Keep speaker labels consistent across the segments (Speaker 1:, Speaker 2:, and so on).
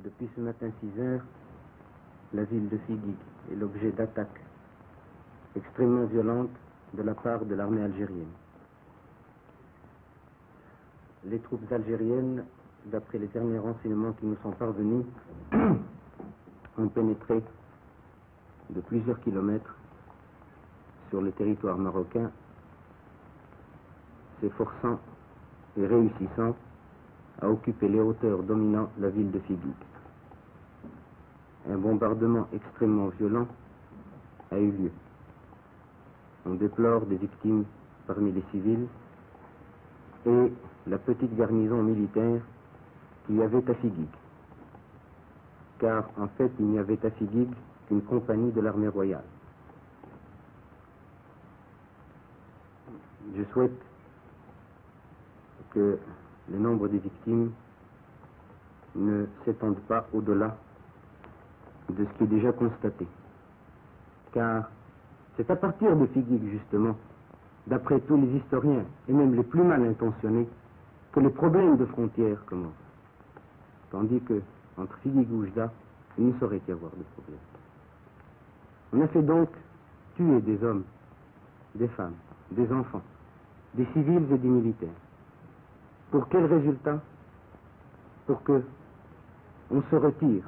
Speaker 1: Depuis ce matin 6 heures, la ville de Figuig est l'objet d'attaques extrêmement violentes de la part de l'armée algérienne. Les troupes algériennes, d'après les derniers renseignements qui nous sont parvenus, ont pénétré de plusieurs kilomètres sur le territoire marocain, s'efforçant et réussissant à occuper les hauteurs dominant la ville de Figuig. Un bombardement extrêmement violent a eu lieu. On déplore des victimes parmi les civils et la petite garnison militaire qu'il y avait à Figuig. Car en fait, il n'y avait à Figuig qu'une compagnie de l'armée royale. Je souhaite que le nombre des victimes ne s'étende pas au-delà de ce qui est déjà constaté. Car c'est à partir de Figuig, justement, d'après tous les historiens, et même les plus mal intentionnés, que les problèmes de frontières commencent. Tandis que, entre Figuig et Oujda, il ne saurait y avoir de problème. On a fait donc tuer des hommes, des femmes, des enfants, des civils et des militaires. Pour quel résultat? Pour que on se retire.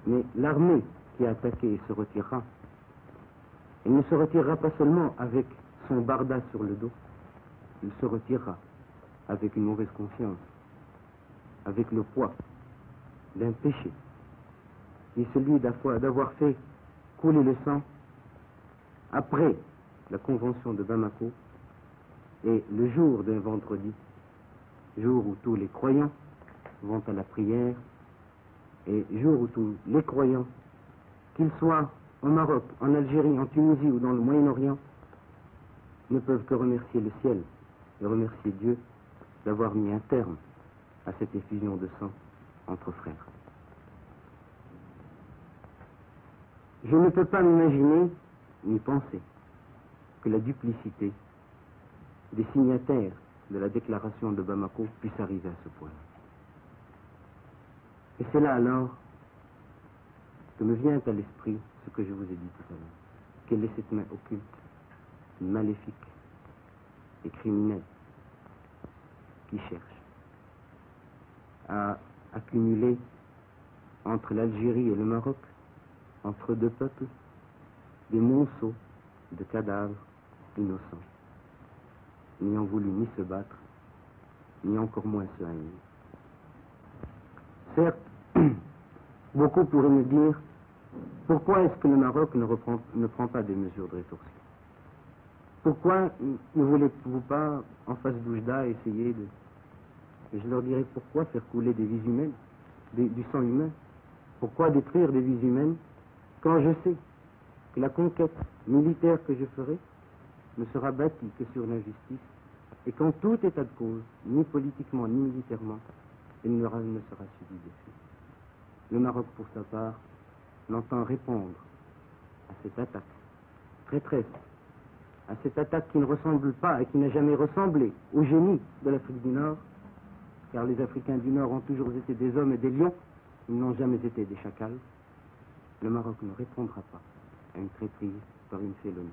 Speaker 1: Mais l'armée qui a attaqué se retirera. Elle ne se retirera pas seulement avec son barda sur le dos, il se retirera avec une mauvaise conscience, avec le poids d'un péché, qui est celui d'avoir fait couler le sang après la convention de Bamako et le jour d'un vendredi, jour où tous les croyants vont à la prière et jour où tous les croyants, qu'ils soient au Maroc, en Algérie, en Tunisie ou dans le Moyen-Orient, ne peuvent que remercier le ciel et remercier Dieu d'avoir mis un terme à cette effusion de sang entre frères. Je ne peux pas m'imaginer ni penser que la duplicité des signataires de la déclaration de Bamako puisse arriver à ce point. Et c'est là alors que me vient à l'esprit ce que je vous ai dit tout à l'heure. Quelle est cette main occulte, maléfique et criminelle qui cherche à accumuler entre l'Algérie et le Maroc, entre deux peuples, des monceaux de cadavres innocents, n'ayant voulu ni se battre, ni encore moins se haïr. Certes, beaucoup pourraient me dire, pourquoi est-ce que le Maroc ne prend pas des mesures de rétorsion? Pourquoi ne voulez-vous pas, en face d'Oujda, essayer de... Et je leur dirais, pourquoi faire couler des vies humaines, du sang humain? Pourquoi détruire des vies humaines quand je sais que la conquête militaire que je ferai ne sera bâtie que sur l'injustice et qu'en tout état de cause, ni politiquement ni militairement, elle ne sera subie dessus. Le Maroc, pour sa part, n'entend répondre à cette attaque traîtresse, à cette attaque qui ne ressemble pas et qui n'a jamais ressemblé au génie de l'Afrique du Nord, car les Africains du Nord ont toujours été des hommes et des lions, ils n'ont jamais été des chacals. Le Maroc ne répondra pas à une traîtrise par une félonie.